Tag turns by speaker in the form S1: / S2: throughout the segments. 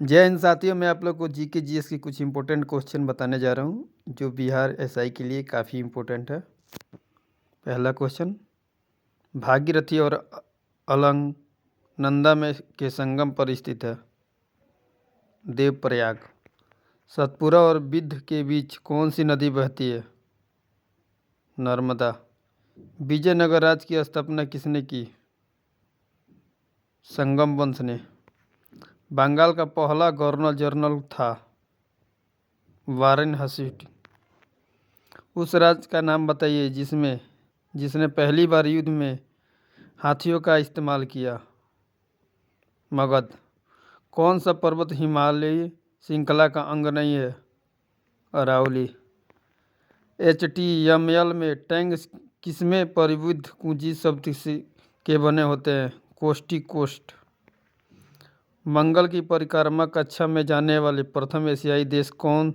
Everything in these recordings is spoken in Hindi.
S1: जय हिंद साथियों, मैं आप लोग को जीके जीएस की कुछ इंपॉर्टेंट क्वेश्चन बताने जा रहा हूँ जो बिहार एसआई के लिए काफ़ी इम्पोर्टेंट है। पहला क्वेश्चन, भागीरथी और अलकनंदा में के संगम पर स्थित है देवप्रयाग। सतपुरा और बिंद के बीच कौन सी नदी बहती है? नर्मदा। विजयनगर राज्य की स्थापना किसने की? संगम वंश ने। बंगाल का पहला गवर्नर जनरल था वारेन हस्टिंग्स। उस राज्य का नाम बताइए जिसने पहली बार युद्ध में हाथियों का इस्तेमाल किया। मगध। कौन सा पर्वत हिमालयी श्रृंखला का अंग नहीं है? अरावली। HTML में टैग किसमें परिवृद्ध कुंजी शब्द के बने होते हैं? कोष्ठी कोष्ठ। मंगल की परिक्रमा कक्षा में जाने वाले प्रथम एशियाई देश कौन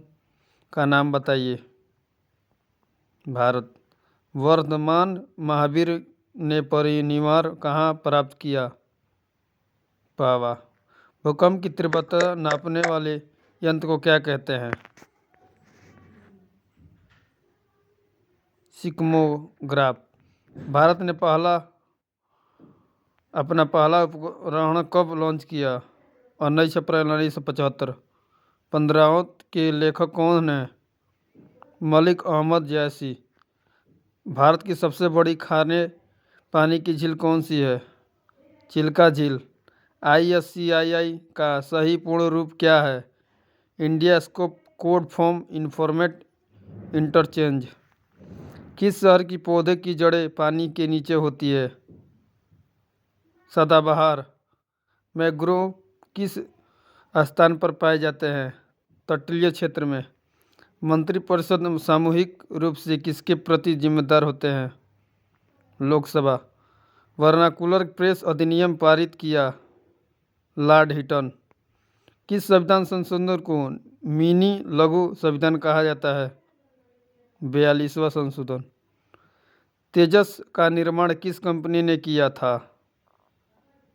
S1: का नाम बताइए? भारत। वर्धमान महावीर ने परिनिर्वाण कहाँ प्राप्त किया? पावा। भूकंप की तीव्रता नापने वाले यंत्र को क्या कहते हैं? सिस्मोग्राफ। भारत ने अपना पहला उपग्रह कब लॉन्च किया? 19 अप्रैल 1975। 15 के लेखक कौन हैं? मलिक अहमद जैसी। भारत की सबसे बड़ी खारे पानी की झील कौन सी है? चिल्का झील। ISCII का सही पूर्ण रूप क्या है? India scope code for information interchange. किस शहर की पौधे की जड़ें पानी के नीचे होती है? सदाबहार। मैंग्रोव किस स्थान पर पाए जाते हैं? तटीय क्षेत्र में। मंत्रिपरिषद सामूहिक रूप से किसके प्रति जिम्मेदार होते हैं? लोकसभा। वर्नाकुलर प्रेस अधिनियम पारित किया लॉर्ड हिटन। किस संविधान संशोधन को मिनी लघु संविधान कहा जाता है? 42वां संशोधन। तेजस का निर्माण किस कंपनी ने किया था?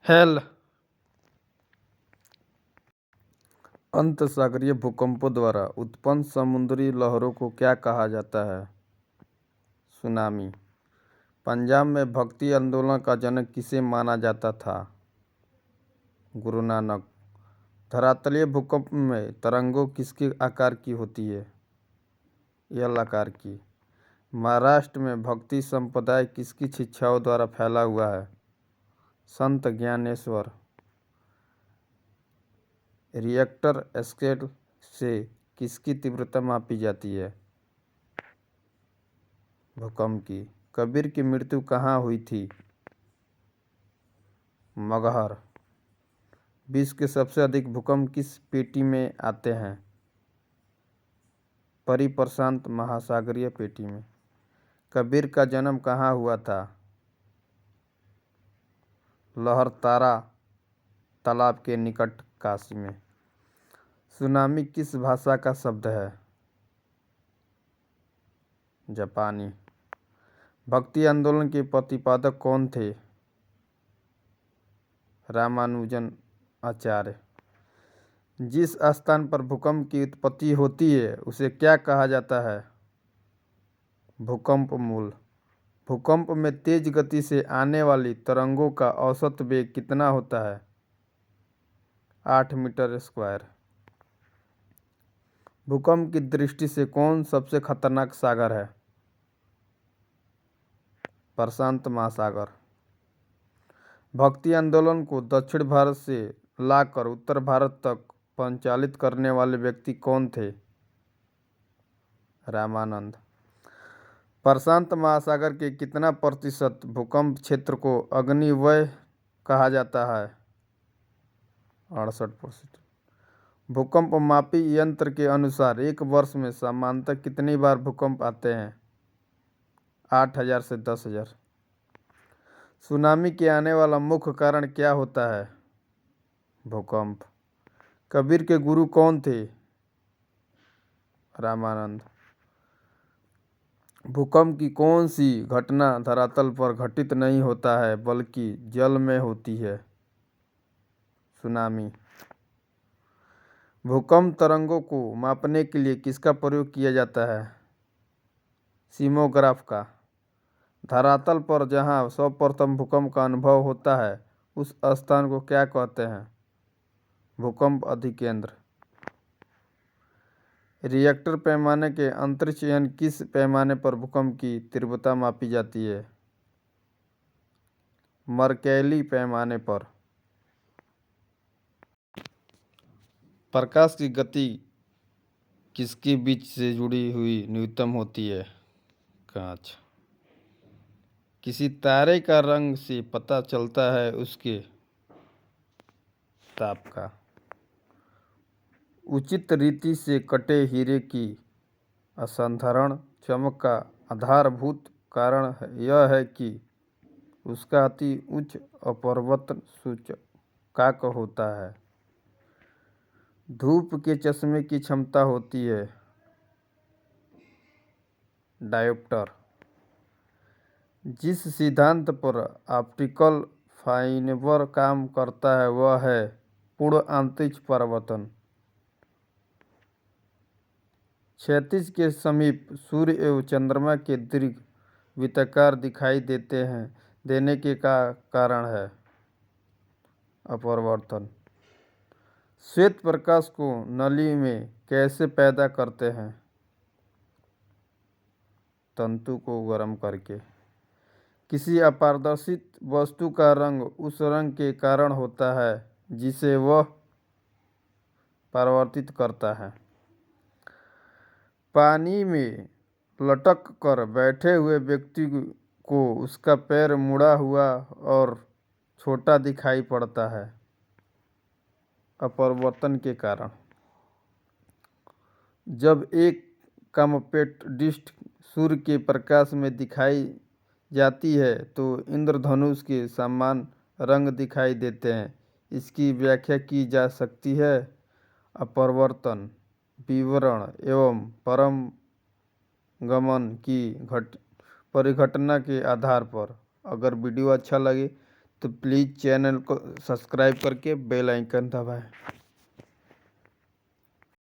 S1: हेल। अंतरसागरीय भूकंपों द्वारा उत्पन्न समुद्री लहरों को क्या कहा जाता है? सुनामी। पंजाब में भक्ति आंदोलन का जनक किसे माना जाता था? गुरु नानक। धरातलीय भूकंप में तरंगों किसके आकार की होती है? एल आकार की। महाराष्ट्र में भक्ति संप्रदाय किसकी शिक्षाओं द्वारा फैला हुआ है? संत ज्ञानेश्वर। रिएक्टर स्केल से किसकी तीव्रता मापी जाती है? भूकंप की। कबीर की मृत्यु कहाँ हुई थी? मगहर। विश्व के सबसे अधिक भूकंप किस पेटी में आते हैं? परिप्रशांत महासागरीय पेटी में। कबीर का जन्म कहाँ हुआ था? लहरतारा तालाब के निकट काशी में। सुनामी किस भाषा का शब्द है? जापानी। भक्ति आंदोलन के प्रतिपादक कौन थे? रामानुजन आचार्य। जिस स्थान पर भूकंप की उत्पत्ति होती है उसे क्या कहा जाता है? भूकंप मूल। भूकंप में तेज गति से आने वाली तरंगों का औसत वेग कितना होता है? 8 मीटर स्क्वायर। भूकंप की दृष्टि से कौन सबसे खतरनाक सागर है? प्रशांत महासागर। भक्ति आंदोलन को दक्षिण भारत से लाकर उत्तर भारत तक संचालित करने वाले व्यक्ति कौन थे? रामानंद। प्रशांत महासागर के कितना प्रतिशत भूकंप क्षेत्र को अग्निवय कहा जाता है? 68%। भूकंप मापी यंत्र के अनुसार एक वर्ष में सामान्यतः कितनी बार भूकंप आते हैं? 8,000 से 10,000। सुनामी के आने वाला मुख्य कारण क्या होता है? भूकंप। कबीर के गुरु कौन थे? रामानंद। भूकंप की कौन सी घटना धरातल पर घटित नहीं होता है बल्कि जल में होती है? सुनामी। भूकंप तरंगों को मापने के लिए किसका प्रयोग किया जाता है? सीस्मोग्राफ का। धरातल पर जहां सर्वप्रथम भूकंप का अनुभव होता है उस स्थान को क्या कहते हैं? भूकंप अधिकेंद्र। रिएक्टर पैमाने के अंतरिक्ष यानी किस पैमाने पर भूकंप की तीव्रता मापी जाती है? मर्कैली पैमाने पर। प्रकाश की गति किसके बीच से जुड़ी हुई न्यूनतम होती है? कांच। किसी तारे का रंग से पता चलता है उसके ताप का। उचित रीति से कटे हीरे की असाधारण चमक का आधारभूत कारण यह है कि उसका अति उच्च अपवर्तन सूचकांक होता है। धूप के चश्मे की क्षमता होती है डायोप्टर। जिस सिद्धांत पर ऑप्टिकल फाइबर काम करता है वह है पूर्ण अंतरिक्ष परावर्तन। क्षितिज के समीप सूर्य एवं चंद्रमा के दीर्घ वृत्ताकार दिखाई देने के कारण है अपवर्तन। श्वेत प्रकाश को नली में कैसे पैदा करते हैं? तंतु को गर्म करके। किसी अपारदर्शी वस्तु का रंग उस रंग के कारण होता है जिसे वह परावर्तित करता है। पानी में लटक कर बैठे हुए व्यक्ति को उसका पैर मुड़ा हुआ और छोटा दिखाई पड़ता है अपवर्तन के कारण। जब एक कॉम्पैक्ट डिस्क सूर्य के प्रकाश में दिखाई जाती है तो इंद्रधनुष के समान रंग दिखाई देते हैं। इसकी व्याख्या की जा सकती है अपवर्तन विवरण एवं परमगमन की परिघटना के आधार पर। अगर वीडियो अच्छा लगे तो प्लीज़ चैनल को सब्सक्राइब करके बेल आइकन दबाएं।